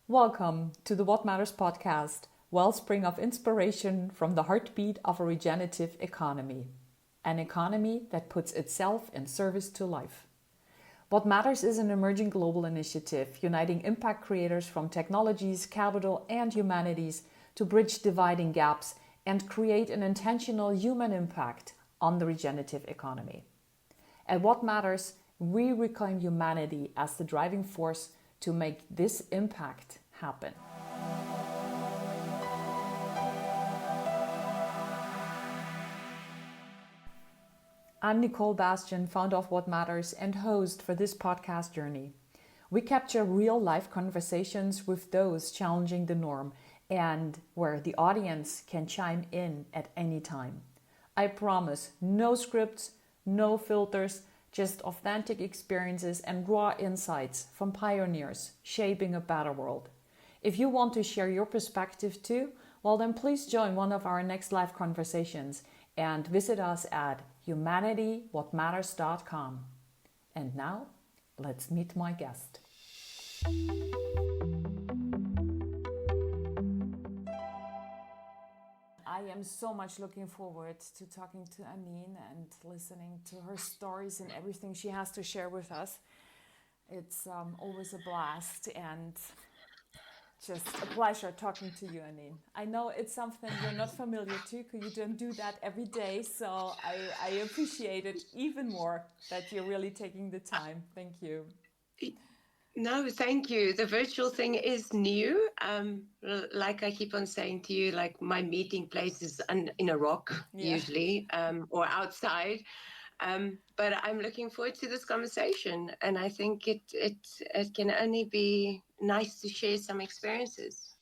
Welcome to the What Matters podcast, wellspring of inspiration from the heartbeat of a regenerative economy. An economy that puts itself in service to life. What Matters is an emerging global initiative uniting impact creators from technologies, capital, and humanities to bridge dividing gaps and create an intentional human impact on the regenerative economy. At What Matters, we reclaim humanity as the driving force to make this impact happen. I'm Nicole Bastien, founder of What Matters and host for this podcast journey. We capture real-life conversations with those challenging the norm and where the audience can chime in at any time. I promise no scripts, no filters, just authentic experiences and raw insights from pioneers shaping a better world. If you want to share your perspective too, well then please join one of our next live conversations and visit us at humanitywhatmatters.com. And now, let's meet my guest. I am so much looking forward to talking to Anneen and listening to her stories and everything she has to share with us. It's always a blast and just a pleasure talking to you, Anneen. I know it's something you're not familiar to because you don't do that every day, so I appreciate it even more that you're really taking the time. Thank you. No, thank you. The virtual thing is new. Like I keep on saying to you, like my meeting place is in a rock usually, or outside. But I'm looking forward to this conversation, and I think it can only be nice to share some experiences.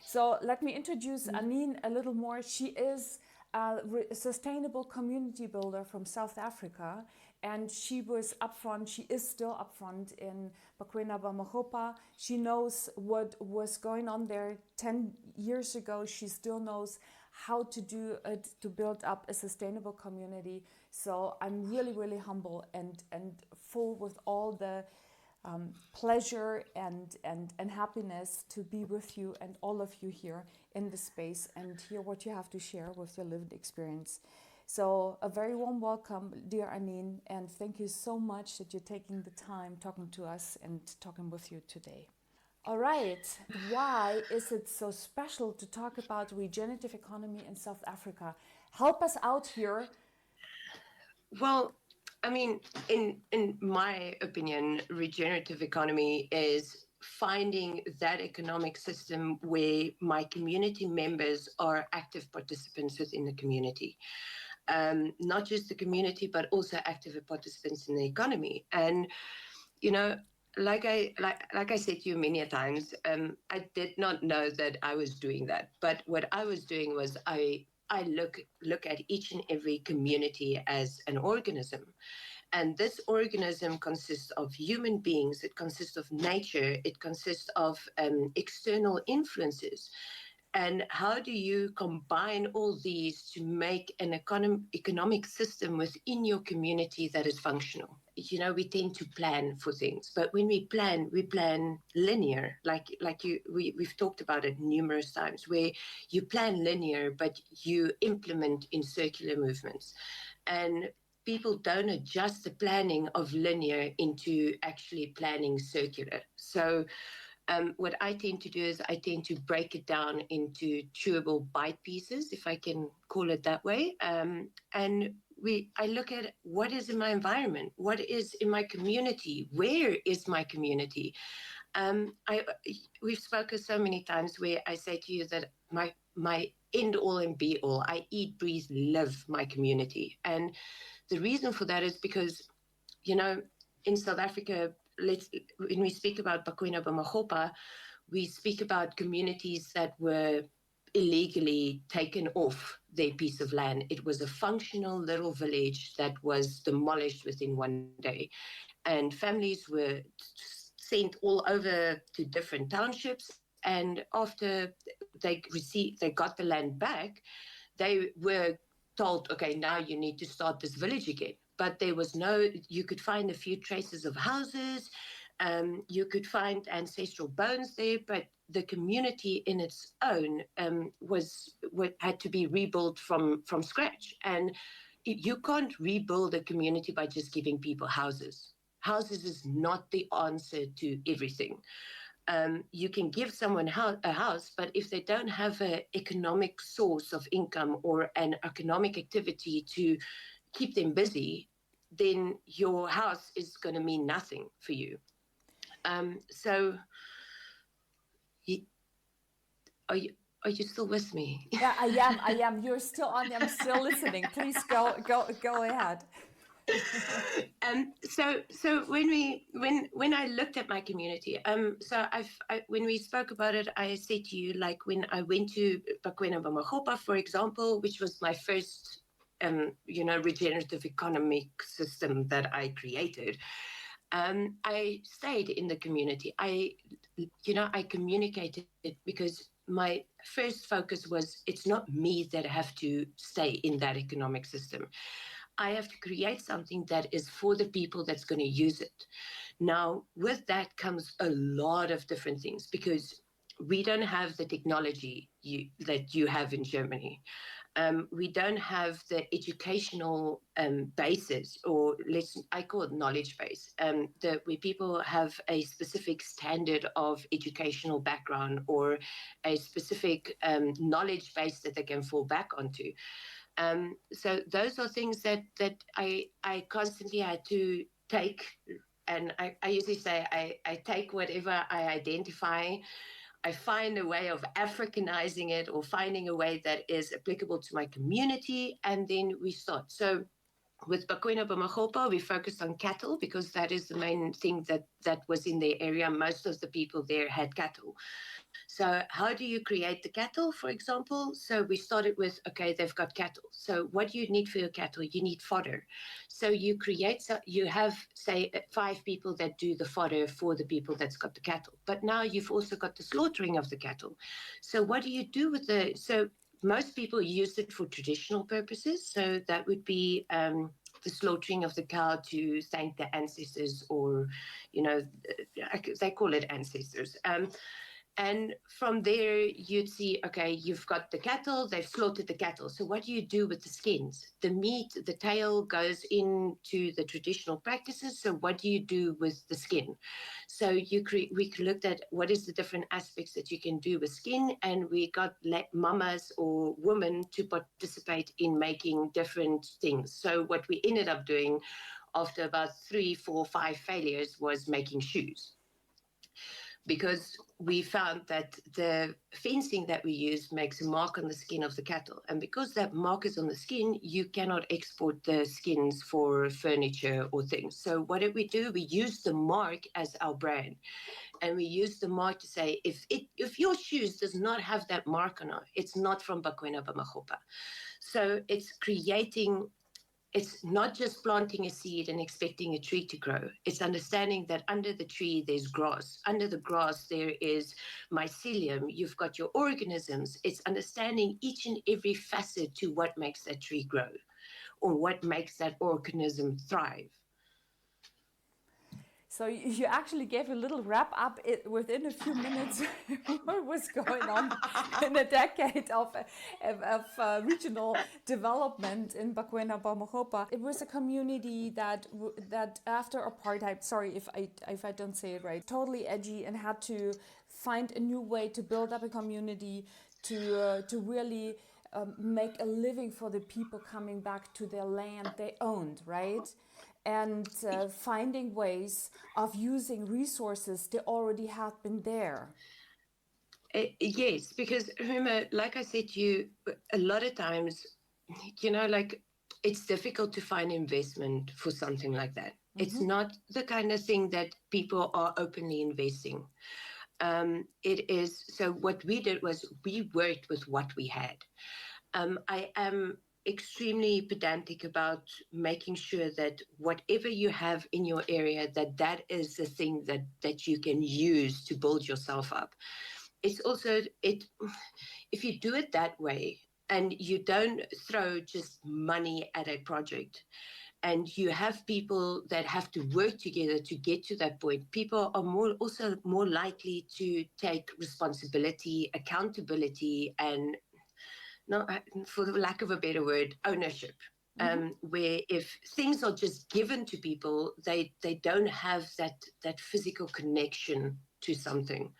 So let me introduce Anneen a little more. She is a sustainable community builder from South Africa, and she was upfront, she is still upfront in Bakwena Bamahopa. She knows what was going on there 10 years ago. She still knows how to do it, to build up a sustainable community. So I'm really, really humble and full with all the pleasure and happiness to be with you and all of you here in the space and hear what you have to share with your lived experience. So a very warm welcome, dear Anneen, and thank you so much that you're taking the time talking to us and talking with you today. All right, why is it so special to talk about regenerative economy in South Africa? Help us out here. Well, I mean, in my opinion, regenerative economy is finding that economic system where my community members are active participants within the community. Not just the community, but also active participants in the economy. And, you know, like I said to you many times, I did not know that I was doing that. But what I was doing was I look at each and every community as an organism. And this organism consists of human beings, it consists of nature, it consists of external influences. And how do you combine all these to make an economic system within your community that is functional? You know, we tend to plan for things, but when we plan linear, we've talked about it numerous times, where you plan linear, but you implement in circular movements. And people don't adjust the planning of linear into actually planning circular. So what I tend to do is I tend to break it down into chewable bite pieces, if I can call it that way. And I look at what is in my environment, what is in my community, where is my community. We've spoken so many times where I say to you that my end all and be all, I eat, breathe, live my community. And the reason for that is because, you know, in South Africa, when we speak about Bakwena Bamahopa, we speak about communities that were illegally taken off their piece of land. It was a functional little village that was demolished within one day. And families were sent all over to different townships. And after they got the land back, they were told, okay, now you need to start this village again. but you could find a few traces of houses. You could find ancestral bones there, but the community in its own had to be rebuilt from scratch. And you can't rebuild a community by just giving people houses. Houses is not the answer to everything. You can give someone a house, but if they don't have an economic source of income or an economic activity to keep them busy, then your house is going to mean nothing for you. So, are you still with me? Yeah, I am. You're still on. I'm still listening. Please go ahead. So when I looked at my community, when we spoke about it, I said to you, like when I went to Bakwena Bamagopa, for example, which was my first regenerative economic system that I created. I stayed in the community. I communicated it because my first focus was, it's not me that have to stay in that economic system. I have to create something that is for the people that's going to use it. Now, with that comes a lot of different things, because we don't have the technology that you have in Germany. We don't have the educational basis, or I call it knowledge base, where people have a specific standard of educational background or a specific knowledge base that they can fall back onto. So those are things that I constantly had to take. And I usually say I take whatever I identify. I find a way of Africanizing it, or finding a way that is applicable to my community, and then we start. So with Bakwena Bamagopa, we focused on cattle because that is the main thing that was in their area. Most of the people there had cattle. So how do you create the cattle, for example? So we started with, okay, they've got cattle. So what do you need for your cattle? You need fodder. So you have, say, 5 people that do the fodder for the people that's got the cattle. But now you've also got the slaughtering of the cattle. So what do you do with so most people use it for traditional purposes. So that would be the slaughtering of the cow to thank the ancestors, or, they call it ancestors. And from there, you'd see, okay, you've got the cattle, they've slaughtered the cattle. So what do you do with the skins? The meat, the tail goes into the traditional practices. So what do you do with the skin? So we looked at what is the different aspects that you can do with skin, and we got mamas or women to participate in making different things. So what we ended up doing after about 3, 4, 5 failures was making shoes. Because we found that the fencing that we use makes a mark on the skin of the cattle. And because that mark is on the skin, you cannot export the skins for furniture or things. So what did we do? We used the mark as our brand. And we used the mark to say, if your shoes does not have that mark on it, it's not from Bakwena Bamagopa. So it's not just planting a seed and expecting a tree to grow. It's understanding that under the tree, there's grass. Under the grass, there is mycelium. You've got your organisms. It's understanding each and every facet to what makes that tree grow, or what makes that organism thrive. So you actually gave a little wrap up within a few minutes what was going on in a decade of regional development in Bakwena Bamagopa. It was a community that after apartheid, sorry if I don't say it right, totally edgy, and had to find a new way to build up a community to really make a living for the people coming back to their land they owned, right? And finding ways of using resources that already had been there. Yes, because remember, like I said to you, a lot of times, it's difficult to find investment for something like that. Mm-hmm. It's not the kind of thing that people are openly investing. It is, so what we did was we worked with what we had. I am extremely pedantic about making sure that whatever you have in your area, that is the thing that you can use to build yourself up. It's also, if you do it that way and you don't throw just money at a project, and you have people that have to work together to get to that point, people are also more likely to take responsibility, accountability, and, no, for the lack of a better word, ownership. Where if things are just given to people, they don't have that physical connection to something.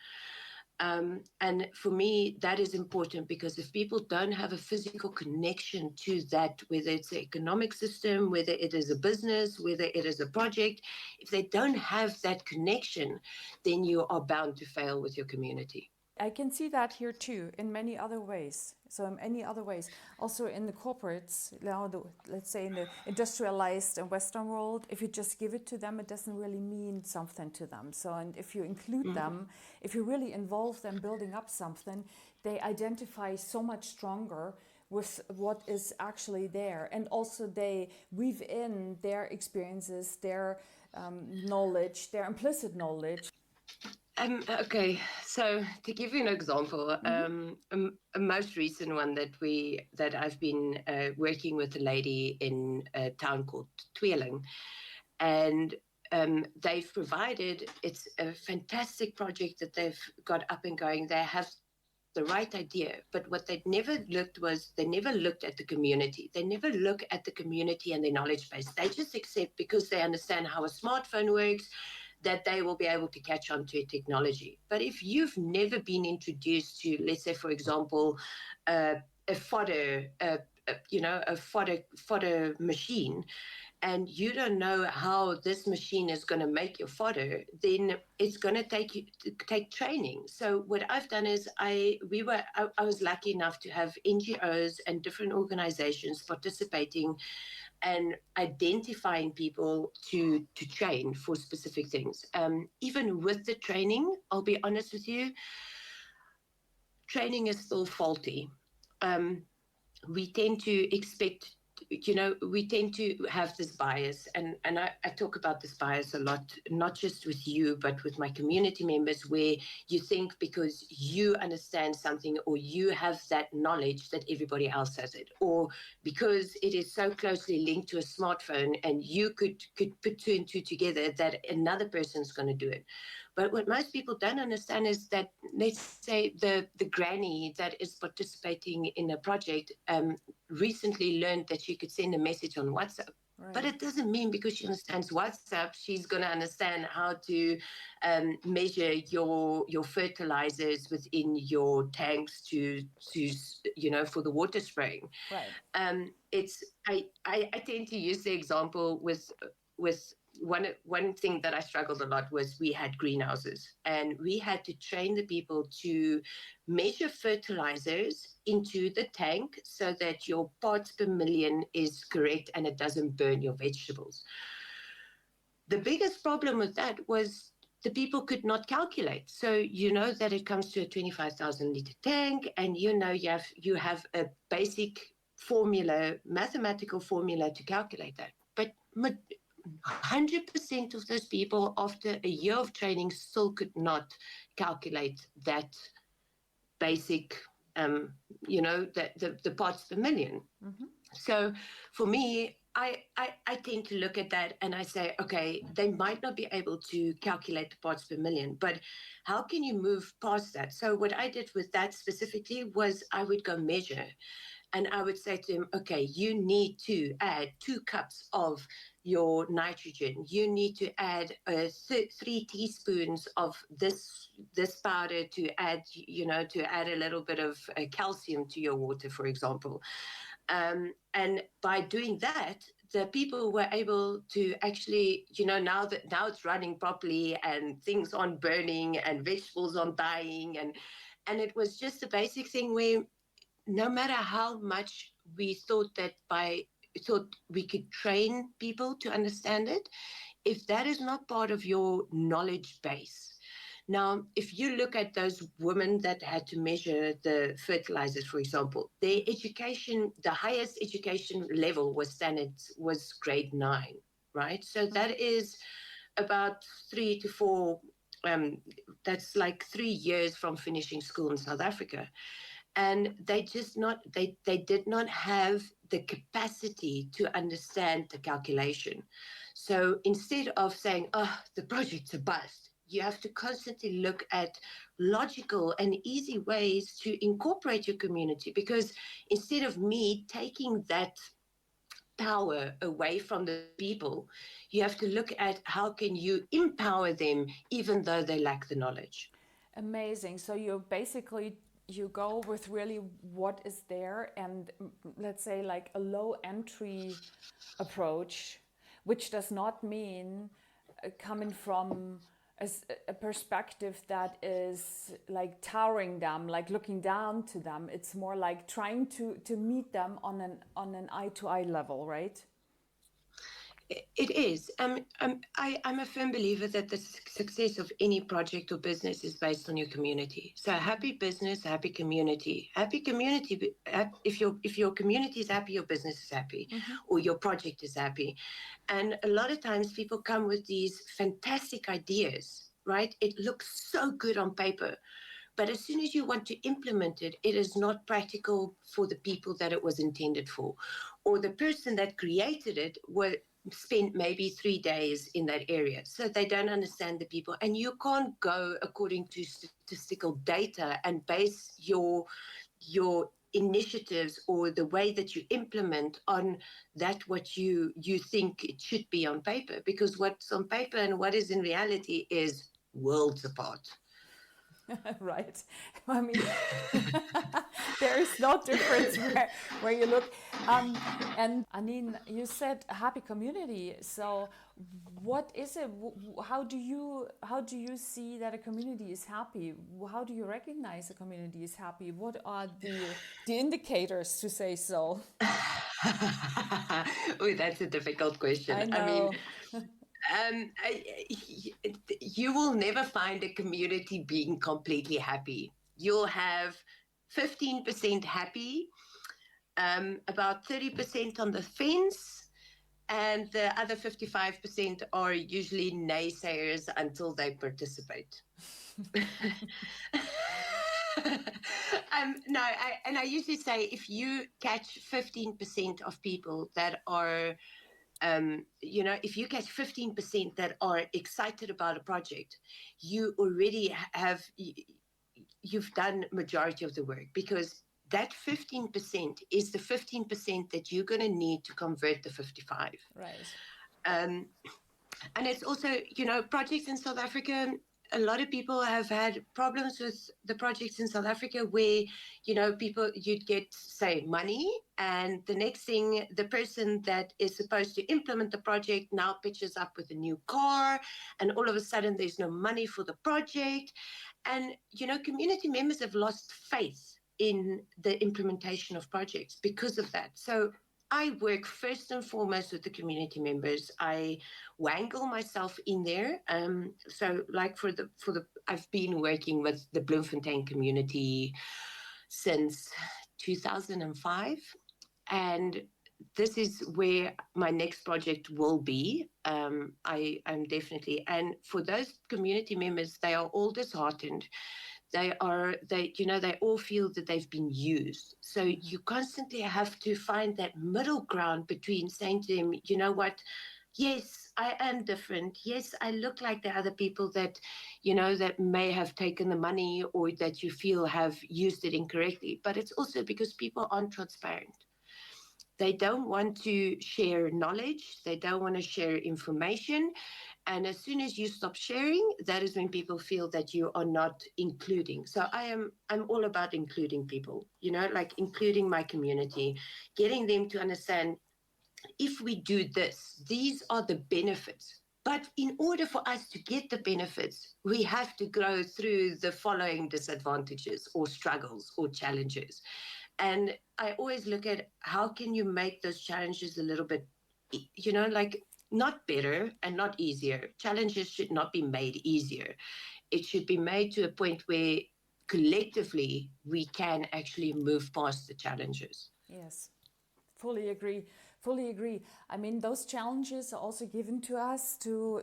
And for me, that is important, because if people don't have a physical connection to that, whether it's the economic system, whether it is a business, whether it is a project, if they don't have that connection, then you are bound to fail with your community. I can see that here too, in many other ways. So in many other ways, also in the corporates, let's say in the industrialized and Western world, if you just give it to them, it doesn't really mean something to them. So, and if you include them, if you really involve them building up something, they identify so much stronger with what is actually there. And also they weave in their experiences, their knowledge, their implicit knowledge. Okay, so to give you an example, a most recent one that I've been working with a lady in a town called Tweeling, and they've provided, it's a fantastic project that they've got up and going. They have the right idea, but what they never looked at the community. They never look at the community and their knowledge base. They just accept, because they understand how a smartphone works, that they will be able to catch on to technology. But if you've never been introduced to, let's say, for example, a fodder machine, and you don't know how this machine is going to make your fodder, then it's going to take training. So what I've done is I was lucky enough to have NGOs and different organizations participating and identifying people to train for specific things. Even with the training, I'll be honest with you, training is still faulty. We tend to expect, we tend to have this bias, and I talk about this bias a lot, not just with you, but with my community members, where you think because you understand something or you have that knowledge that everybody else has it, or because it is so closely linked to a smartphone and you could put two and two together, that another person's going to do it. But what most people don't understand is that, let's say, the granny that is participating in a project recently learned that she could send a message on WhatsApp. Right. But it doesn't mean because she understands WhatsApp, she's going to understand how to measure your fertilizers within your tanks to for the water spraying. Right. I tend to use the example with one thing that I struggled a lot was we had greenhouses, and we had to train the people to measure fertilizers into the tank so that your parts per million is correct and it doesn't burn your vegetables. The biggest problem with that was the people could not calculate. So you know that it comes to a 25,000 liter tank, and you have a basic formula, mathematical formula to calculate that. But 100% of those people, after a year of training, still could not calculate that basic, the parts per million. Mm-hmm. So for me, I tend to look at that and I say, okay, they might not be able to calculate the parts per million, but how can you move past that? So what I did with that specifically was I would go measure. And I would say to him, okay, you need to add 2 cups of your nitrogen. You need to add 3 teaspoons of this powder to add a little bit of calcium to your water, for example. And by doing that, the people were able to actually, now it's running properly and things aren't burning and vegetables aren't dying. And it was just a basic thing where, no matter how much we thought we could train people to understand it, if that is not part of your knowledge base. Now, if you look at those women that had to measure the fertilizers, for example, their education, the highest education level was grade 9, right? So that is about 3 to 4, that's like 3 years from finishing school in South Africa. And they did not have the capacity to understand the calculation. So instead of saying, oh, the project's a bust, you have to constantly look at logical and easy ways to incorporate your community, because instead of me taking that power away from the people, you have to look at how can you empower them even though they lack the knowledge. Amazing. So you basically you go with really what is there, and let's say like a low entry approach, which does not mean coming from a perspective that is like towering them, like looking down to them. It's more like trying to meet them on an eye to eye level, right? It is. I'm a firm believer that the success of any project or business is based on your community. So happy business, happy community. Happy community. If your community is happy, your business is happy, or your project is happy. And a lot of times people come with these fantastic ideas, right? It looks so good on paper. But as soon as you want to implement it, it is not practical for the people that it was intended for. Or the person that created it spent maybe 3 days in that area. So they don't understand the people. And you can't go according to statistical data and base your initiatives or the way that you implement on that what you think it should be on paper. Because what's on paper and what is in reality is worlds apart. Right. I mean, there is no difference where you look. And Anneen, you said happy community. So, what is it? How do you see that a community is happy? How do you recognize a community is happy? What are the indicators to say so? Oh, that's a difficult question. I I mean, know. um, I, you will never find a community being completely happy. You'll have 15% happy, about 30% on the fence, and the other 55% are usually naysayers until they participate. No, I usually say if you catch 15% of people that are if you catch 15% that are excited about a project, you already you've done majority of the work, because that 15% is the 15% that you're going to need to convert the 55. Right. Um, and it's also, projects in South Africa, a lot of people have had problems with the projects in South Africa where, you'd get, say, money, and the next thing, the person that is supposed to implement the project now pitches up with a new car, and all of a sudden there's no money for the project. And, community members have lost faith in the implementation of projects because of that. So I work first and foremost with the community members. I wangle myself in there. So like I've been working with the Bloemfontein community since 2005. And this is where my next project will be. I'm definitely, and for those community members, they are all disheartened. They all feel that they've been used. So you constantly have to find that middle ground between saying to them, you know what, yes, I am different. Yes, I look like the other people that, that may have taken the money or that you feel have used it incorrectly. But it's also because people aren't transparent. They don't want to share knowledge. They don't want to share information. And as soon as you stop sharing, that is when people feel that you are not including. So I'm all about including people, like including my community, getting them to understand, if we do this, these are the benefits. But in order for us to get the benefits, we have to go through the following disadvantages or struggles or challenges. And I always look at how can you make those challenges a little bit, like not better and not easier. Challenges should not be made easier. It should be made to a point where collectively we can actually move past the challenges. Yes. Fully agree. Fully agree. I mean, those challenges are also given to us to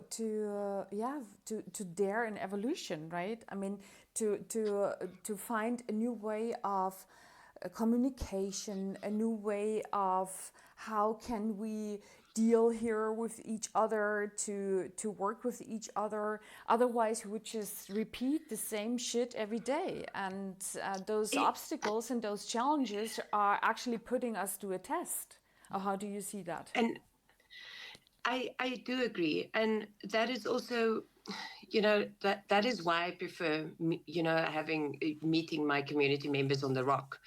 dare an evolution, right? I mean, to find a new way of communication, a new way of how can we deal here with each other, to work with each other. Otherwise, we would just repeat the same shit every day. And those obstacles and those challenges are actually putting us to a test. How do you see that? And I do agree. And that is also, that is why I prefer, having meeting my community members on the rock.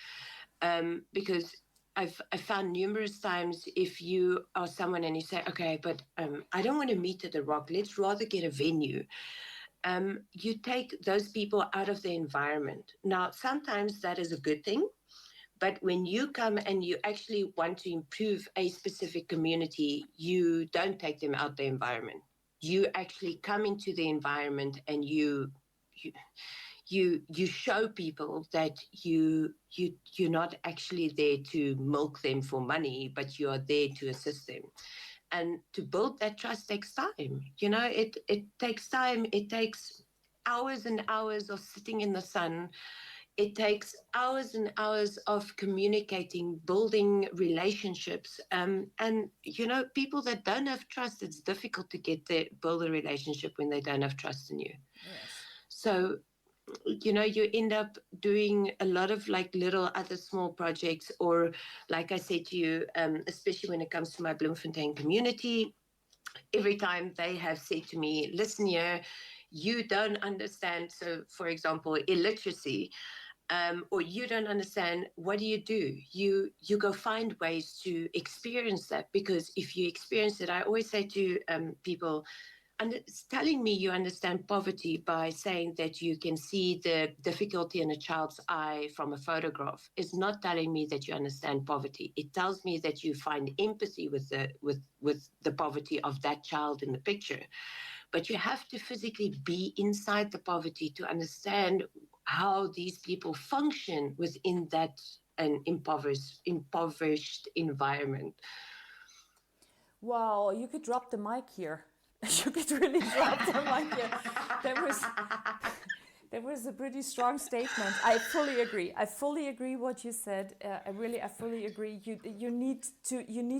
Because I've found numerous times, if you are someone and you say, okay, but I don't want to meet at the rock, let's rather get a venue. You take those people out of the environment. Now, sometimes that is a good thing. But when you come and you actually want to improve a specific community, you don't take them out the environment. You actually come into the environment and you show people that you're not actually there to milk them for money, but you are there to assist them. And to build that trust takes time. It takes time. It takes hours and hours of sitting in the sun. It takes hours and hours of communicating, building relationships. And, people that don't have trust, it's difficult to build a relationship when they don't have trust in you. Yes. So, you end up doing a lot of like little other small projects, or like I said to you, especially when it comes to my Bloemfontein community, every time they have said to me, listen here, you don't understand. So, for example, illiteracy. Or you don't understand, what do? You go find ways to experience that, because if you experience it, I always say to people, telling me you understand poverty by saying that you can see the difficulty in a child's eye from a photograph is not telling me that you understand poverty. It tells me that you find empathy with the poverty of that child in the picture. But you have to physically be inside the poverty to understand how these people function within that an impoverished environment. Wow, you could drop the mic here. You could really drop the mic here. There was a pretty strong statement. I fully agree. I fully agree what you said. I fully agree. You need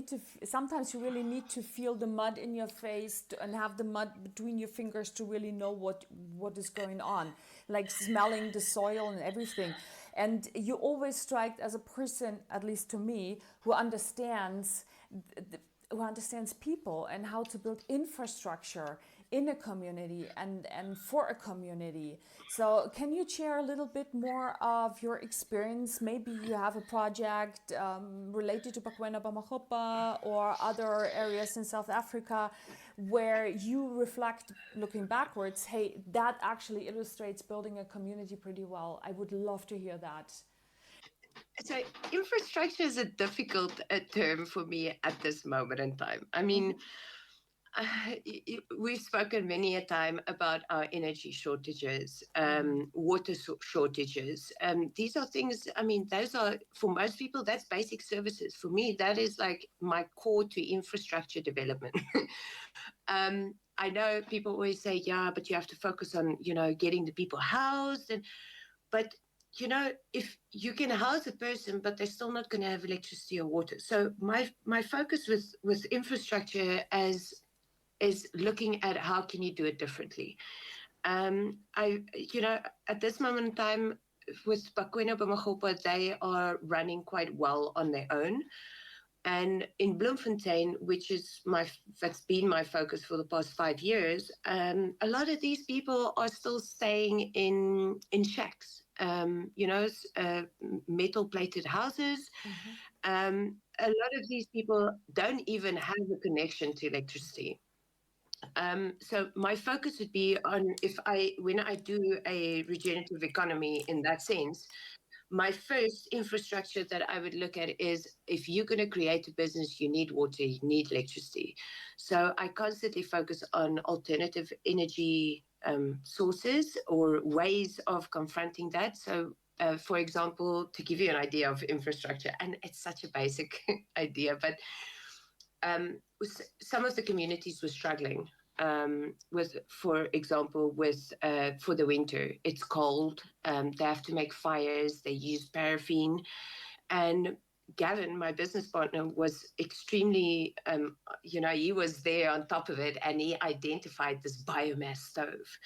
to. Sometimes you really need to feel the mud in your face and have the mud between your fingers to really know what is going on. Like smelling the soil and everything. And you always strike as a person, at least to me, who understands people and how to build infrastructure in a community and for a community. So can you share a little bit more of your experience? Maybe you have a project related to Bakwena Bamagopa or other areas in South Africa where you reflect, looking backwards, hey, that actually illustrates building a community pretty well. I would love to hear that. So infrastructure is a difficult term for me at this moment in time. I mean, we've spoken many a time about our energy shortages, water shortages. These are things, I mean, those are, for most people, that's basic services. For me, that is like my core to infrastructure development. I know people always say, yeah, but you have to focus on, getting the people housed. But if you can house a person, but they're still not going to have electricity or water. So my focus with infrastructure is looking at how can you do it differently. At this moment in time with Bakwena Bamagopa, they are running quite well on their own. And in Bloemfontein, that's been my focus for the past 5 years, a lot of these people are still staying in shacks, metal plated houses. Mm-hmm. A lot of these people don't even have a connection to electricity. So my focus would be on when I do a regenerative economy in that sense, my first infrastructure that I would look at is, if you're going to create a business, you need water, you need electricity. So I constantly focus on alternative energy sources or ways of confronting that. So, for example, to give you an idea of infrastructure, and it's such a basic idea, but some of the communities were struggling for example, for the winter. It's cold. They have to make fires. They use paraffin. And Gavin, my business partner, was extremely, he was there on top of it, and he identified this biomass stove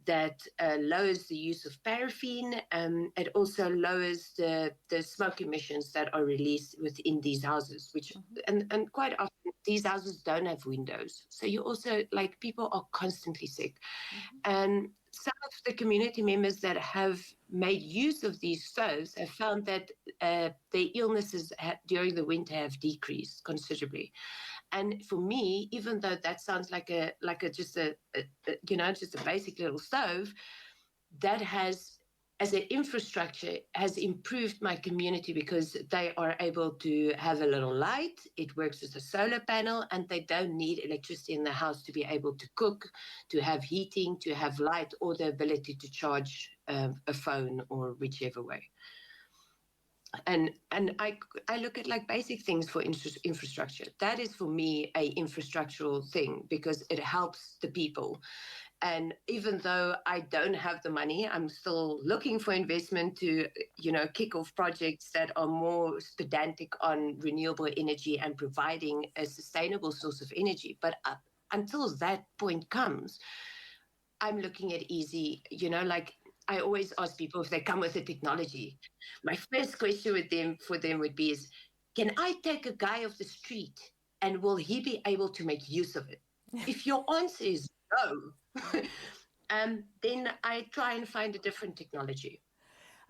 that lowers the use of paraffin. It also lowers the smoke emissions that are released within these houses, which, and quite often these houses don't have windows. So you also, like, people are constantly sick. And some of the community members that have made use of these stoves have found that their illnesses during the winter have decreased considerably. And for me, even though that sounds like just a basic little stove, that has, as an infrastructure, has improved my community because they are able to have a little light. It works as a solar panel, and they don't need electricity in the house to be able to cook, to have heating, to have light, or the ability to charge a phone or whichever way. And I look at like basic things for infrastructure. That is for me a infrastructural thing because it helps the people. And even though I don't have the money, I'm still looking for investment to, kick off projects that are more pedantic on renewable energy and providing a sustainable source of energy. But until that point comes, I'm looking at easy, like I always ask people if they come with a technology. My first question for them would be is, can I take a guy off the street and will he be able to make use of it? If your answer is no, then I try and find a different technology.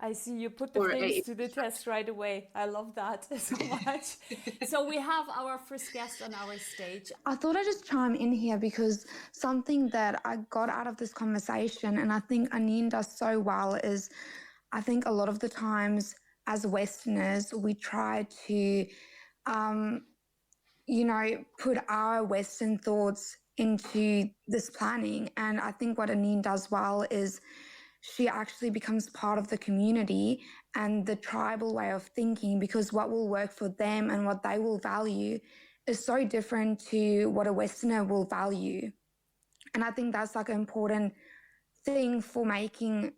I see you put the things to the test right away. I love that so much. So we have our first guest on our stage. I thought I'd just chime in here because something that I got out of this conversation, and I think Anneen does so well, is I think a lot of the times as Westerners, we try to, put our Western thoughts into this planning. And I think what Anneen does well is she actually becomes part of the community and the tribal way of thinking, because what will work for them and what they will value is so different to what a Westerner will value. And I think that's like an important thing for making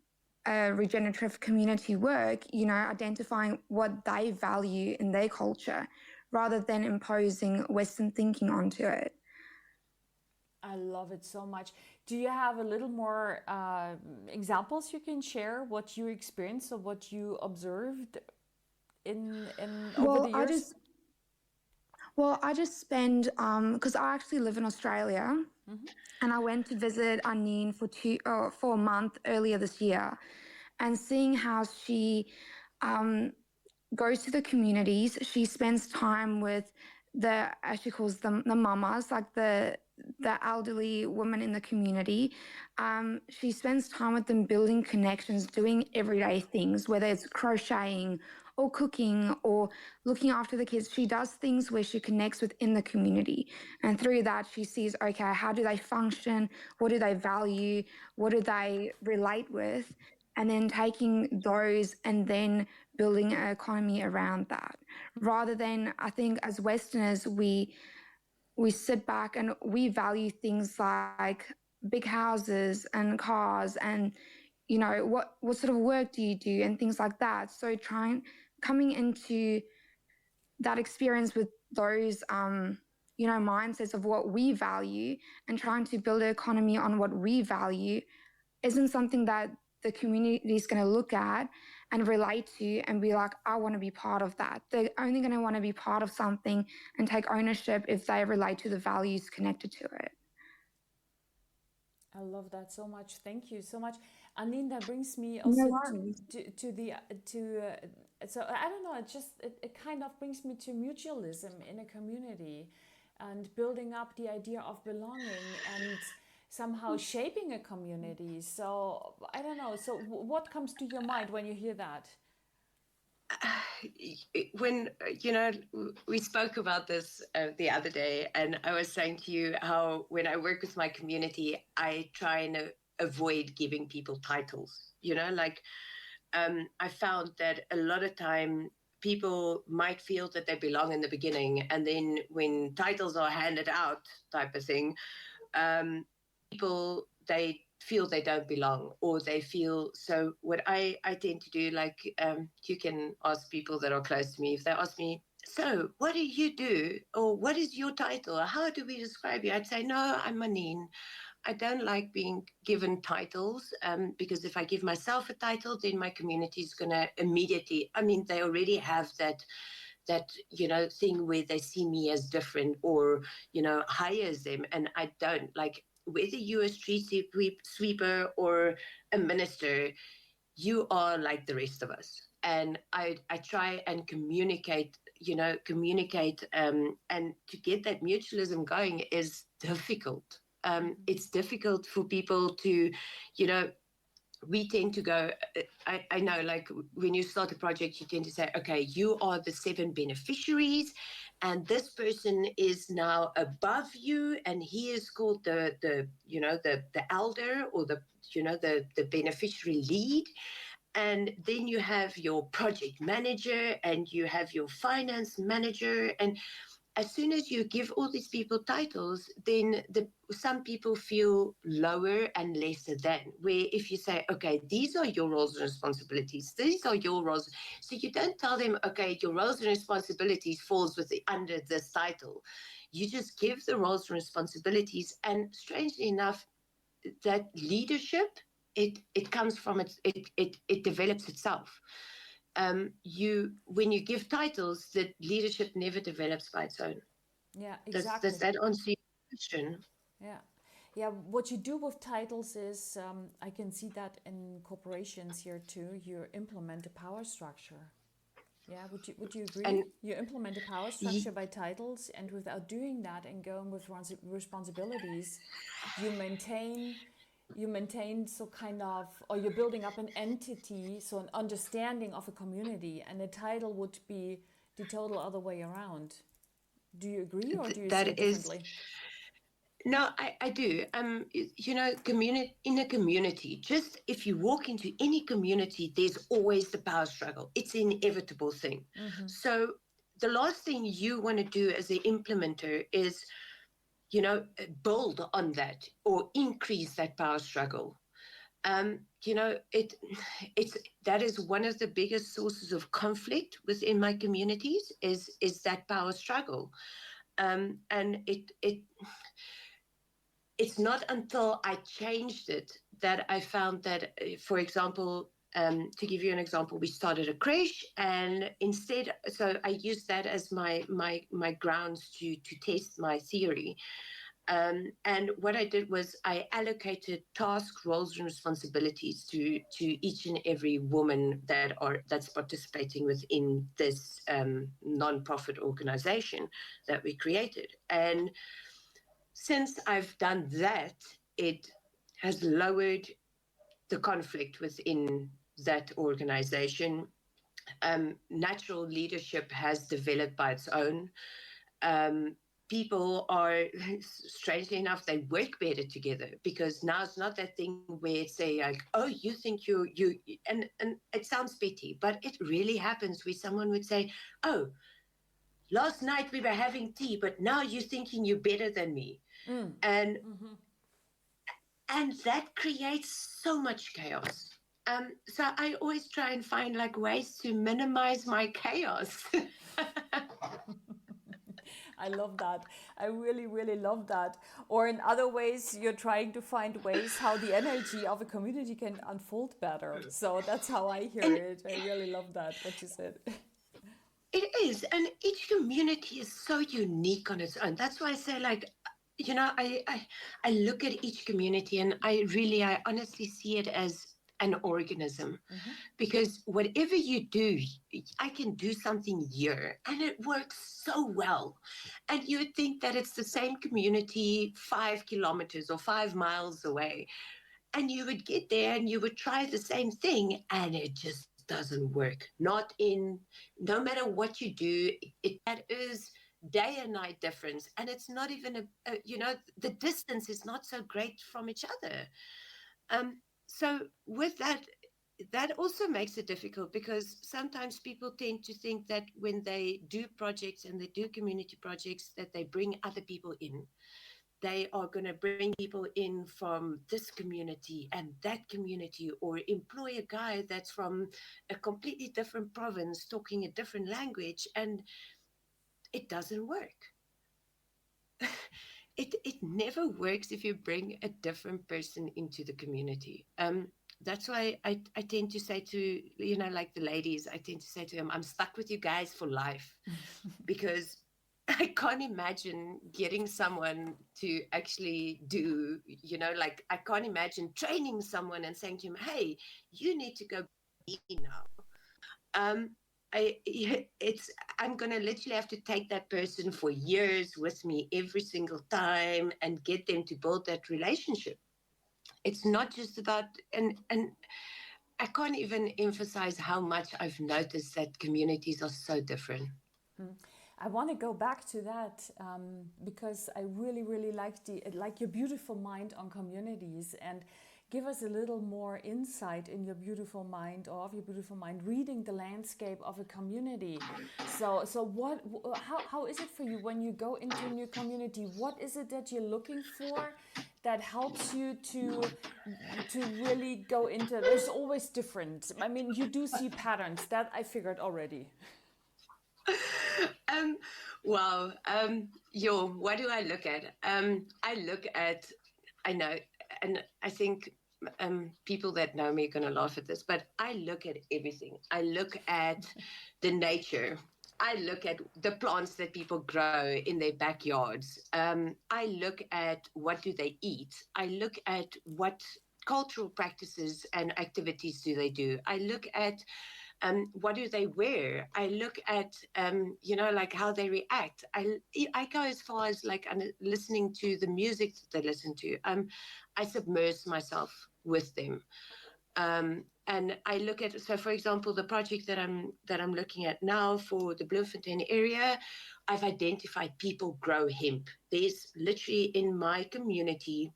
a regenerative community work, identifying what they value in their culture rather than imposing Western thinking onto it. I love it so much. Do you have a little more examples you can share what you experienced or what you observed in over the years? I just spend because I actually live in Australia, and I went to visit Anneen for a month earlier this year, and seeing how she goes to the communities. She spends time with as she calls them, the mamas, like the elderly women in the community. She spends time with them building connections, doing everyday things, whether it's crocheting or cooking or looking after the kids. She does things where she connects within the community. And through that, she sees, okay, how do they function? What do they value? What do they relate with? And then taking those and then building an economy around that. Rather than, I think as Westerners, we sit back and we value things like big houses and cars and, what sort of work do you do and things like that. So coming into that experience with those, mindsets of what we value and trying to build an economy on what we value isn't something that the community is going to look at and relate to and be like, I want to be part of that. They're only going to want to be part of something and take ownership if they relate to the values connected to it. I love that so much. Thank you so much. Anneen, that brings me also so I don't know, it kind of brings me to mutualism in a community and building up the idea of belonging and somehow shaping a community. So I don't know. So what comes to your mind when you hear that? When, we spoke about this the other day, and I was saying to you how when I work with my community, I try and avoid giving people titles, I found that a lot of time people might feel that they belong in the beginning, and then when titles are handed out type of thing, people, they feel they don't belong, or they feel. So what I tend to do, like, you can ask people that are close to me, if they ask me, so what do you do, or what is your title, or how do we describe you, I'd say, no, I'm Anneen. I don't like being given titles, because if I give myself a title, then my community is going to immediately, I mean, they already have that thing where they see me as different, or hires them, and I don't like. Whether you're a street sweeper or a minister, you are like the rest of us. And I try and communicate, and to get that mutualism going is difficult. It's difficult for people to, we tend to go, I know, like, when you start a project, you tend to say, okay, you are the 7 beneficiaries, and this person is now above you, and he is called the elder, or the beneficiary lead. And then you have your project manager, and you have your finance manager. And as soon as you give all these people titles, then some people feel lower and lesser than. Where if you say, okay, these are your roles and responsibilities, these are your roles. So you don't tell them, okay, your roles and responsibilities falls under this title. You just give the roles and responsibilities. And strangely enough, that leadership, it comes from it develops itself. When you give titles, the leadership never develops by its own. Yeah, exactly. Does that answer your question? Yeah, what you do with titles is, I can see that in corporations here too, you implement a power structure. Yeah, would you agree? And you implement a power structure by titles, and without doing that and going with responsibilities, you maintain so kind of, or you're building up an entity, so an understanding of a community, and a title would be the total other way around. Do you agree, or do you see it differently? No, I do. In a community, just if you walk into any community, there's always the power struggle. It's an inevitable thing. Mm-hmm. So the last thing you want to do as an implementer is, build on that or increase that power struggle. That is one of the biggest sources of conflict within my communities is that power struggle. And it's not until I changed it that I found that, for example, to give you an example, we started a creche, and instead, so I used that as my grounds to test my theory. And what I did was I allocated tasks, roles, and responsibilities to each and every woman that's participating within this non-profit organization that we created. And since I've done that, it has lowered the conflict within that organization. Natural leadership has developed by its own. People are, strangely enough, they work better together, because now it's not that thing where it's like, oh, you think you and it sounds petty, but it really happens where someone would say, oh, last night we were having tea, but now you're thinking you're better than me. And that creates so much chaos. So I always try and find like ways to minimize my chaos. I love that. I really, really love that. Or in other ways, you're trying to find ways how the energy of a community can unfold better. So that's how I hear it. I really love that, what you said. It is. And each community is so unique on its own. That's why I say, like, I look at each community, and I honestly see it as an organism. Because whatever you do, I can do something here and it works so well. And you would think that it's the same community 5 kilometers or 5 miles away. And you would get there and you would try the same thing, and it just doesn't work. No matter what you do, that is day and night difference. And it's not even the distance is not so great from each other. So with that also makes it difficult, because sometimes people tend to think that when they do projects and they do community projects, that they bring other people in. they are going to bring people in from this community and that community, or employ a guy that's from a completely different province talking a different language, and it doesn't work. It never works if you bring a different person into the community. That's why I tend to say to, like the ladies, I tend to say to them, I'm stuck with you guys for life. Because I can't imagine getting someone to actually do, like I can't imagine training someone and saying to him, hey, you need to go be now. I'm going to literally have to take that person for years with me every single time and get them to build that relationship. It's not just about, and I can't even emphasize how much I've noticed that communities are so different. I want to go back to that because I really, really like your beautiful mind on communities, and give us a little more insight in your beautiful mind, or of your beautiful mind, reading the landscape of a community. So how is it for you when you go into a new community? What is it that you're looking for that helps you to really go into? There's always different. I mean, you do see patterns, that I figured already. What do I look at? I know, and I think people that know me are going to laugh at this, but I look at everything. I look at the nature. I look at the plants that people grow in their backyards. I look at what do they eat. I look at what cultural practices and activities do they do. I look at what do they wear? I look at, like how they react. I go as far as like listening to the music that they listen to. I submerge myself with them. And I look at, so for example, the project that I'm looking at now for the Bloemfontein area, I've identified people grow hemp. There's literally in my community,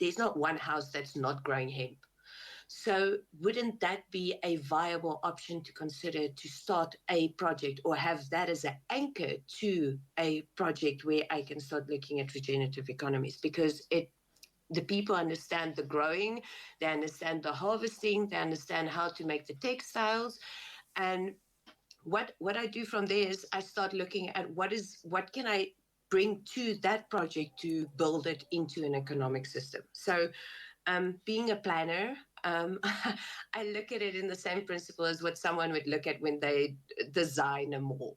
there's not one house that's not growing hemp. So wouldn't that be a viable option to consider to start a project, or have that as an anchor to a project where I can start looking at regenerative economies? Because the people understand the growing, they understand the harvesting, they understand how to make the textiles. And what I do from there is I start looking at what can I bring to that project to build it into an economic system. So being a planner, I look at it in the same principle as what someone would look at when they design a mall.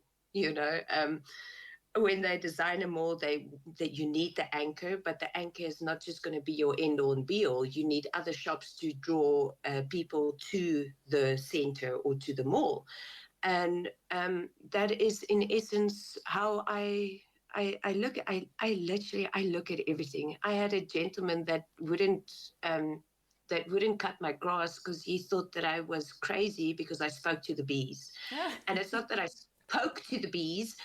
When they design a mall, that you need the anchor, but the anchor is not just going to be your end all and be all. You need other shops to draw people to the center or to the mall, and that is in essence how I look at. I look at everything. I had a gentleman that wouldn't cut my grass because he thought that I was crazy because I spoke to the bees. And it's not that I spoke to the bees.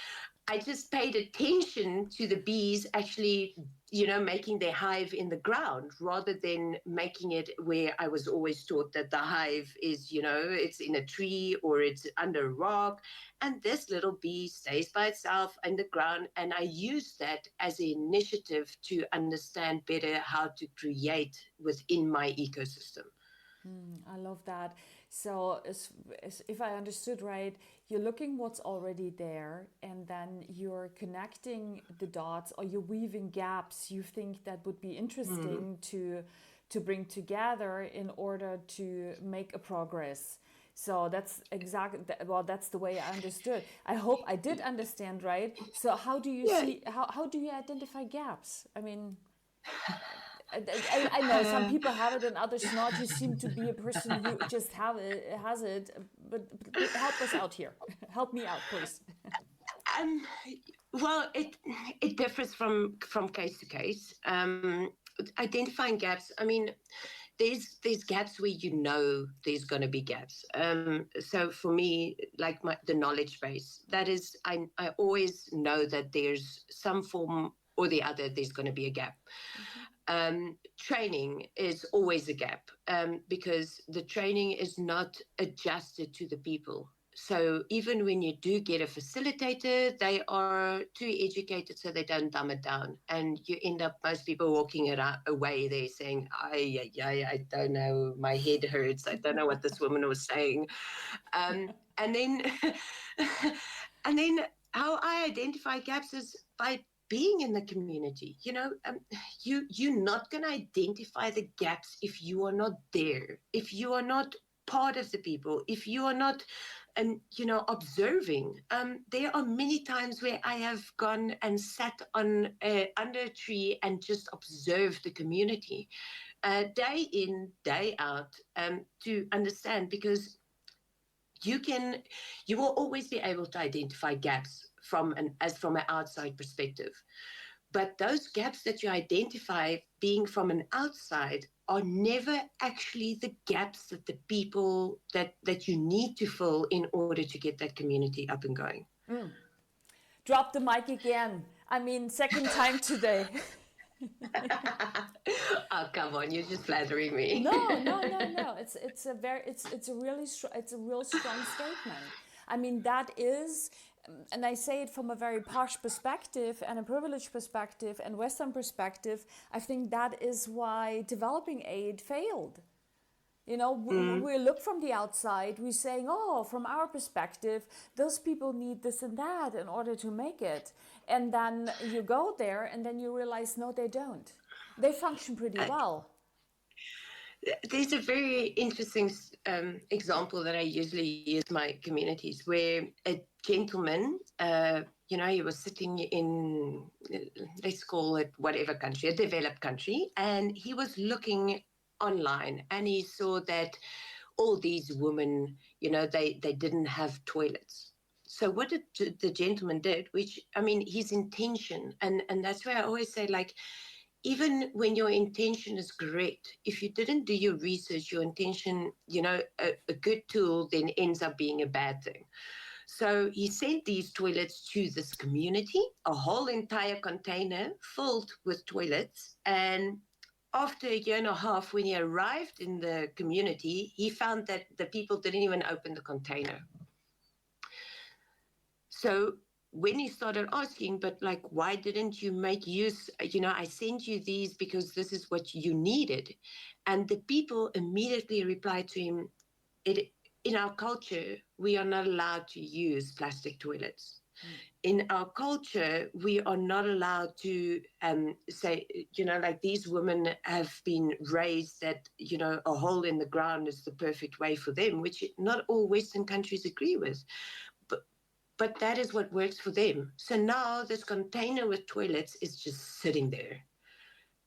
I just paid attention to the bees actually, making their hive in the ground, rather than making it where I was always taught that the hive is, it's in a tree or it's under a rock. And this little bee stays by itself in the ground. And I use that as an initiative to understand better how to create within my ecosystem. I love that. So if I understood right, you're looking what's already there, and then you're connecting the dots, or you're weaving gaps you think that would be interesting to bring together in order to make a progress. So that's exactly, that's the way I understood. I hope I did understand right. So how do you see, how do you identify gaps? I mean, I know some people have it and others not. You seem to be a person who just has it, but help us out here. Help me out, please. Well, it differs from case to case. Identifying gaps. I mean, there's gaps where there's going to be gaps. So for me, like the knowledge base, that is, I always know that there's some form or the other, there's going to be a gap. Training is always a gap because the training is not adjusted to the people. So even when you do get a facilitator, they are too educated, so they don't dumb it down. And you end up, most people walking away there saying, I don't know, my head hurts. I don't know what this woman was saying. And then, and then how I identify gaps is by being in the community. You're not going to identify the gaps if you are not there, if you are not part of the people, if you are not observing. There are many times where I have gone and sat under a tree and just observed the community, day in, day out, to understand, because you will always be able to identify gaps from an outside perspective. But those gaps that you identify being from an outside are never actually the gaps that the people that you need to fill in order to get that community up and going. Drop the mic again. I mean, second time today. Oh, come on, you're just flattering me. No. It's a real strong statement. I mean, that is, and I say it from a very posh perspective and a privileged perspective and Western perspective. I think that is why developing aid failed. We look from the outside, we're saying, oh, from our perspective, those people need this and that in order to make it. And then you go there and then you realize, no, they don't. They function pretty well. There's a very interesting example that I usually use in my communities, where a gentleman, he was sitting in, let's call it whatever country, a developed country, and he was looking online and he saw that all these women, they didn't have toilets. So what the gentleman did, which, I mean, his intention, and that's why I always say, like, even when your intention is great, if you didn't do your research, your intention, a good tool then ends up being a bad thing. So he sent these toilets to this community, a whole entire container filled with toilets. And after a year and a half, when he arrived in the community, he found that the people didn't even open the container. So when he started asking, but like, why didn't you make use? I sent you these because this is what you needed. And the people immediately replied to him, in our culture, we are not allowed to use plastic toilets. In our culture, we are not allowed to say, like, these women have been raised that, a hole in the ground is the perfect way for them, which not all Western countries agree with. But that is what works for them. So now this container with toilets is just sitting there.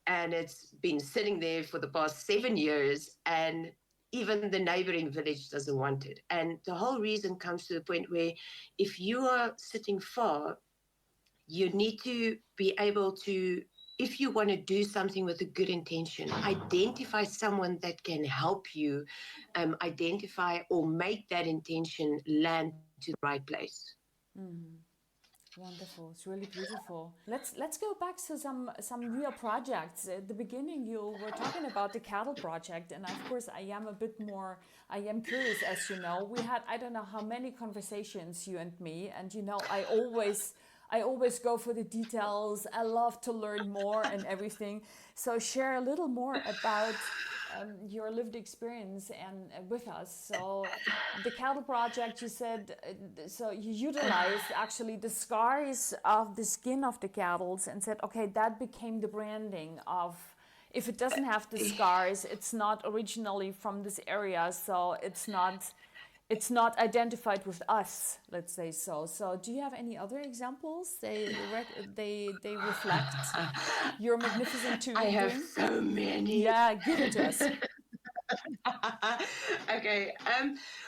And it's been sitting there for the past 7 years. And even the neighboring village doesn't want it. And the whole reason comes to the point where if you are sitting far, you need to be able to, if you want to do something with a good intention, identify someone that can help you identify or make that intention land to the right place. Wonderful. It's really beautiful. Let's go back to some real projects. At the beginning, you were talking about the cattle project, and of course, I am curious. As you know, we had, I don't know how many conversations, you and me, and I always go for the details. I love to learn more and everything. So share a little more about your lived experience and with us. So the cattle project, you said, so you utilized actually the scars of the skin of the cattle and said, okay, that became the branding of, if it doesn't have the scars, it's not originally from this area, so it's not identified with us, let's say so. So do you have any other examples? They reflect your magnificent doing? I have so many. Yeah, give it to us. Okay.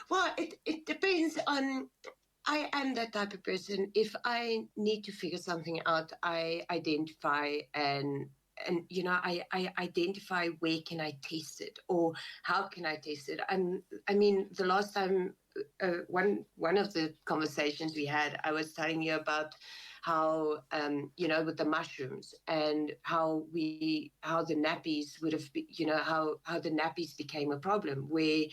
Well, it depends on, I am that type of person. If I need to figure something out, I identify and I identify where can I test it or how can I test it. And I mean, the last time, one of the conversations we had, I was telling you about how with the mushrooms, and how the nappies would have been, how the nappies became a problem, where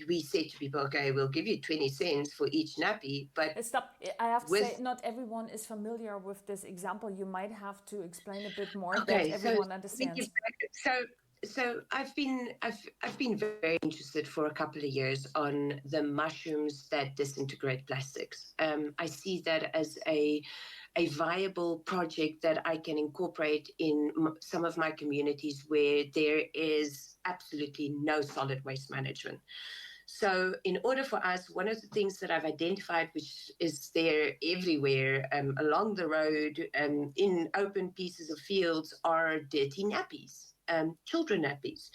we said to people, okay, we'll give you 20 cents for each nappy, but Stop. I have to say, not everyone is familiar with this example. You might have to explain a bit more that everyone understands. So I've been very interested for a couple of years on the mushrooms that disintegrate plastics. I see that as a viable project that I can incorporate in some of my communities where there is absolutely no solid waste management. So in order for us, one of the things that I've identified, which is there everywhere along the road, in open pieces of fields, are dirty nappies, children nappies.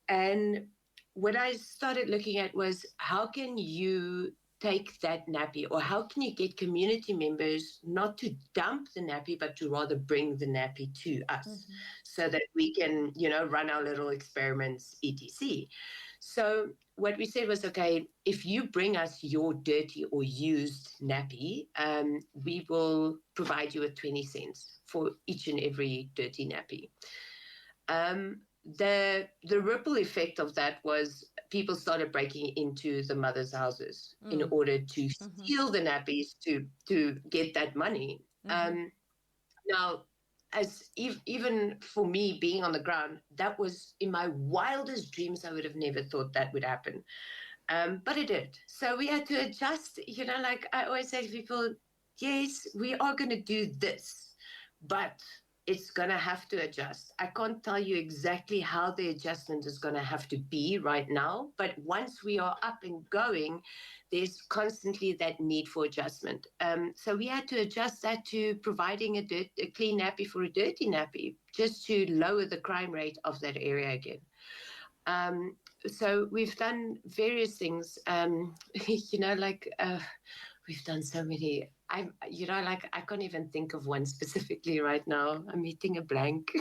And what I started looking at was, how can you take that nappy, or how can you get community members not to dump the nappy, but to rather bring the nappy to us, so that we can, run our little experiments, etc. So what we said was, okay, if you bring us your dirty or used nappy, we will provide you with 20 cents for each and every dirty nappy. The ripple effect of that was people started breaking into the mothers' houses in order to steal the nappies to get that money. Now, as even for me being on the ground, that was in my wildest dreams. I would have never thought that would happen, but it did. So we had to adjust. Like I always say to people, yes, we are going to do this, but it's going to have to adjust. I can't tell you exactly how the adjustment is going to have to be right now, but once we are up and going, there's constantly that need for adjustment. So we had to adjust that to providing a clean nappy for a dirty nappy, just to lower the crime rate of that area again. So we've done various things, we've done so many. I can't even think of one specifically right now. I'm hitting a blank.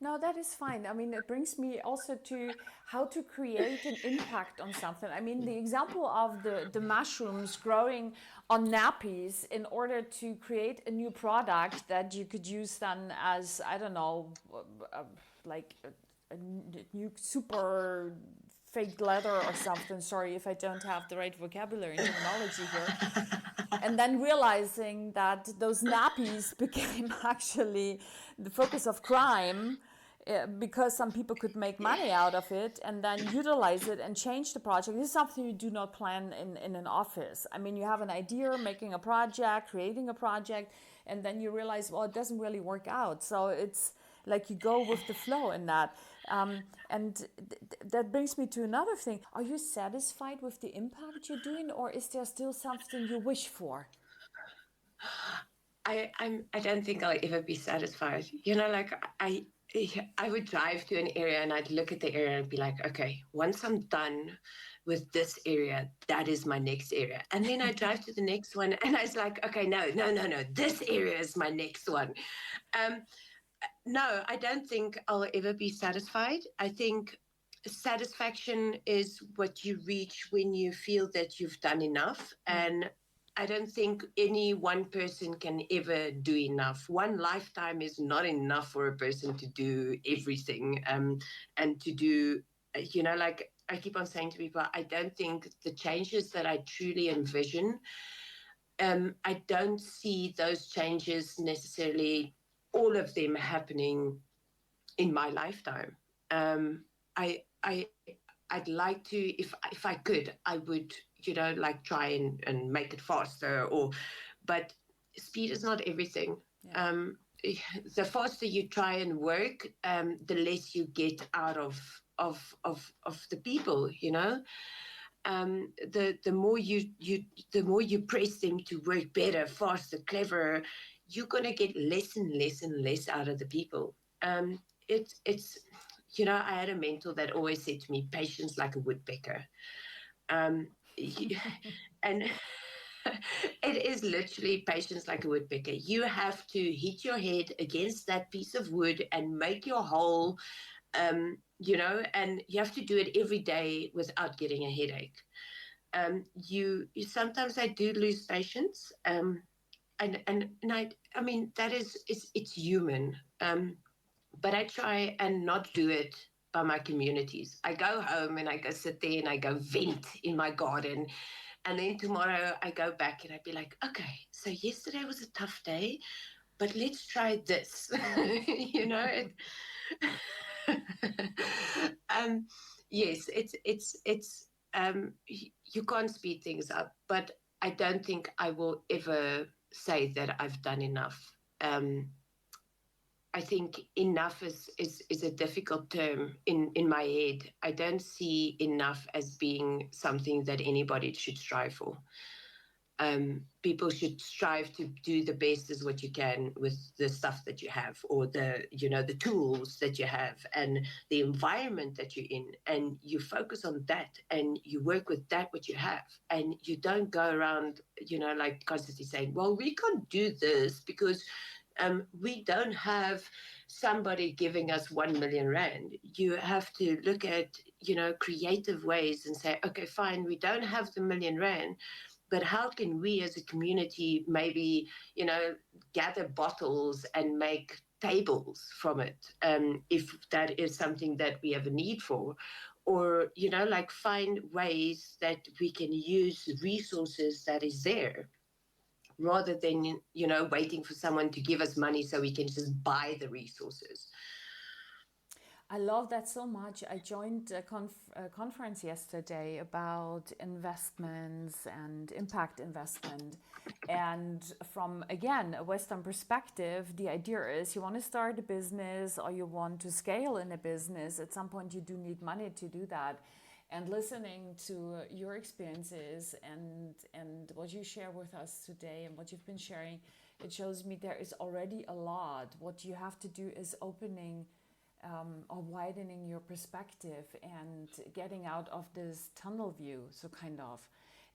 No, that is fine. I mean, it brings me also to how to create an impact on something. I mean, the example of the mushrooms growing on nappies in order to create a new product that you could use then as, I don't know, like a new super fake leather or something. Sorry if I don't have the right vocabulary and terminology here. And then realizing that those nappies became actually the focus of crime, because some people could make money out of it and then utilize it and change the project. This is something you do not plan in an office. I mean, you have an idea, making a project, creating a project, and then you realize, well, it doesn't really work out. So it's like you go with the flow in that. That brings me to another thing. Are you satisfied with the impact you're doing, or is there still something you wish for? I don't think I'll ever be satisfied. I would drive to an area and I'd look at the area and be like, okay, once I'm done with this area, that is my next area. And then I drive to the next one and I was like, okay, no, this area is my next one. No, I don't think I'll ever be satisfied. I think satisfaction is what you reach when you feel that you've done enough. And I don't think any one person can ever do enough. One lifetime is not enough for a person to do everything, and to do, like I keep on saying to people, I don't think the changes that I truly envision, I don't see those changes necessarily, all of them happening in my lifetime. I'd like to, if I could, I would, try and make it faster, but speed is not everything. Yeah. The faster you try and work, the less you get out of the people, the more you press them to work better, faster, cleverer, you're going to get less and less and less out of the people. It's I had a mentor that always said to me, patience like a woodpecker. And it is literally patience like a woodpecker. You have to hit your head against that piece of wood and make your hole, and you have to do it every day without getting a headache. Sometimes I do lose patience. I mean, that is, it's human. But I try and not do it by my communities. I go home and I go sit there and I go vent in my garden. And then tomorrow I go back and I'd be like, okay, so yesterday was a tough day, but let's try this. You know, yes, you can't speed things up, but I don't think I will ever say that I've done enough. I think enough is a difficult term in my head. I don't see enough as being something that anybody should strive for. People should strive to do the best as what you can with the stuff that you have, or the tools that you have, and the environment that you're in, and you focus on that and you work with that what you have, and you don't go around like constantly saying, well, we can't do this because we don't have somebody giving us 1 million rand. You have to look at creative ways and say, okay, fine, we don't have the 1 million rand, but how can we as a community maybe, gather bottles and make tables from it, if that is something that we have a need for? Or, like find ways that we can use resources that is there, rather than, waiting for someone to give us money so we can just buy the resources. I love that so much. I joined a conference yesterday about investments and impact investment. And from, again, a Western perspective, the idea is you want to start a business or you want to scale in a business. At some point, you do need money to do that. And listening to your experiences and what you share with us today and what you've been sharing, it shows me there is already a lot. What you have to do is opening or widening your perspective and getting out of this tunnel view, so kind of.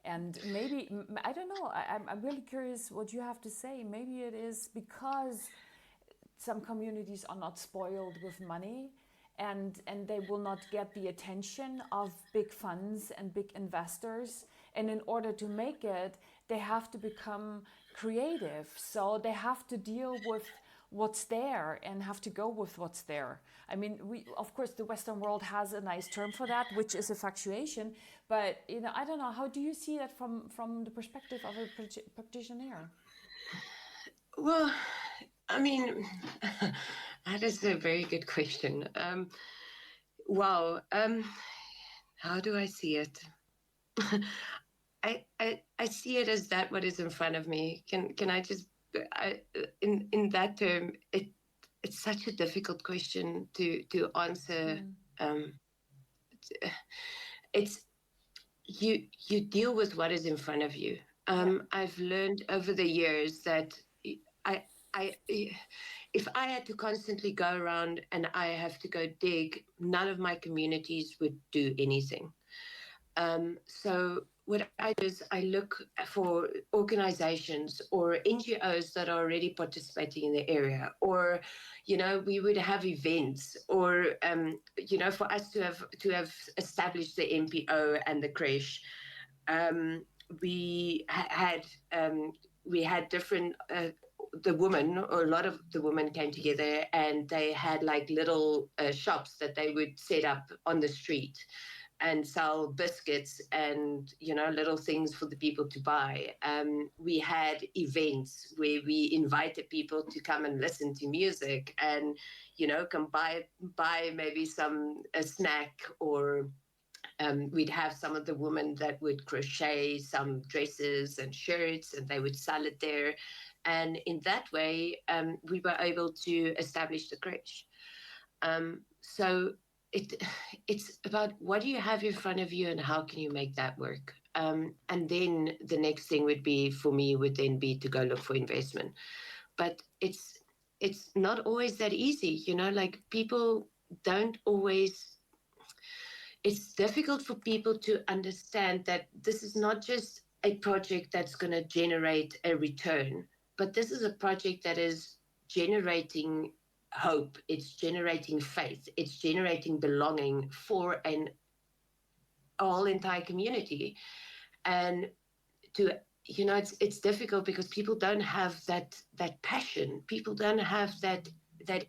And maybe, I don't know, I'm really curious what you have to say. Maybe it is because some communities are not spoiled with money, and they will not get the attention of big funds and big investors. And in order to make it, they have to become creative. So they have to deal with what's there and have to go with what's there. I mean, of course, the Western world has a nice term for that, which is a fluctuation. But I don't know. How do you see that from the perspective of a practitioner? Well, I mean, that is a very good question. Wow. How do I see it? I see it as that what is in front of me. Can I just in that term, it's such a difficult question to answer. It's you deal with what is in front of you. I've learned over the years that if I had to constantly go around and I have to go dig, none of my communities would do anything. So what I do is I look for organizations or NGOs that are already participating in the area, or, we would have events, or, for us to have established the NPO and the creche. We had different, the women, or a lot of the women came together, and they had like little shops that they would set up on the street and sell biscuits and, little things for the people to buy. We had events where we invited people to come and listen to music and, come buy maybe a snack, or we'd have some of the women that would crochet some dresses and shirts, and they would sell it there. And in that way, we were able to establish the creche. So it's about what do you have in front of you and how can you make that work? And then the next thing would then be to go look for investment. But it's not always that easy, like people don't always. It's difficult for people to understand that this is not just a project that's going to generate a return, but this is a project that is generating hope, it's generating faith, it's generating belonging for a whole entire community. And to it's difficult because people don't have that passion. People don't have that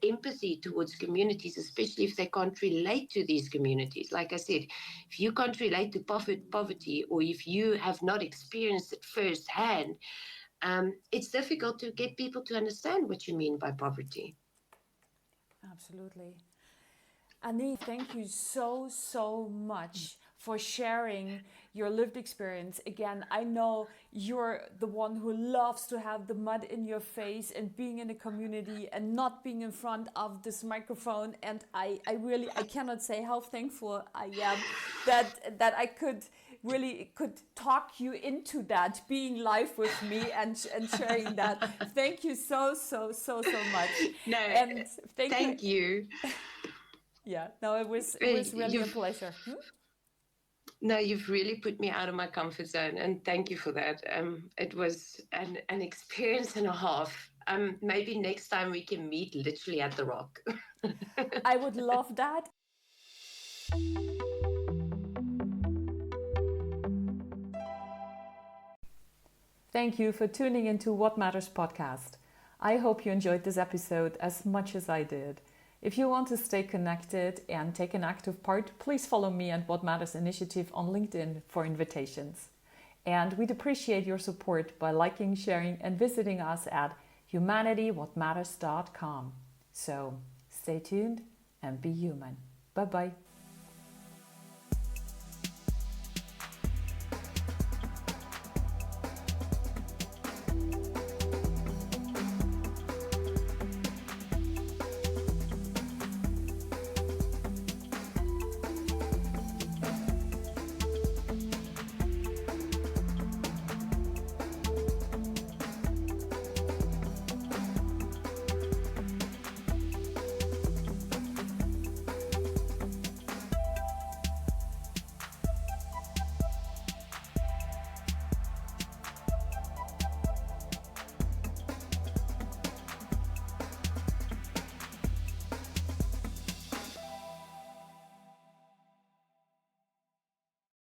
empathy towards communities, especially if they can't relate to these communities. Like I said, if you can't relate to poverty, or if you have not experienced it firsthand, it's difficult to get people to understand what you mean by poverty. Absolutely. Anneen, thank you so much for sharing your lived experience. Again, I know you're the one who loves to have the mud in your face and being in a community and not being in front of this microphone. And I really, I cannot say how thankful I am that I could talk you into that, being live with me and sharing that. Thank you so much. No, And thank you. Yeah, no, it was really a pleasure. No, you've really put me out of my comfort zone, and thank you for that. It was an experience and a half. Maybe next time we can meet literally at the Rock. I would love that. Thank you for tuning into What Matters podcast. I hope you enjoyed this episode as much as I did. If you want to stay connected and take an active part, please follow me and What Matters Initiative on LinkedIn for invitations. And we'd appreciate your support by liking, sharing, and visiting us at humanitywhatmatters.com. So stay tuned and be human. Bye-bye.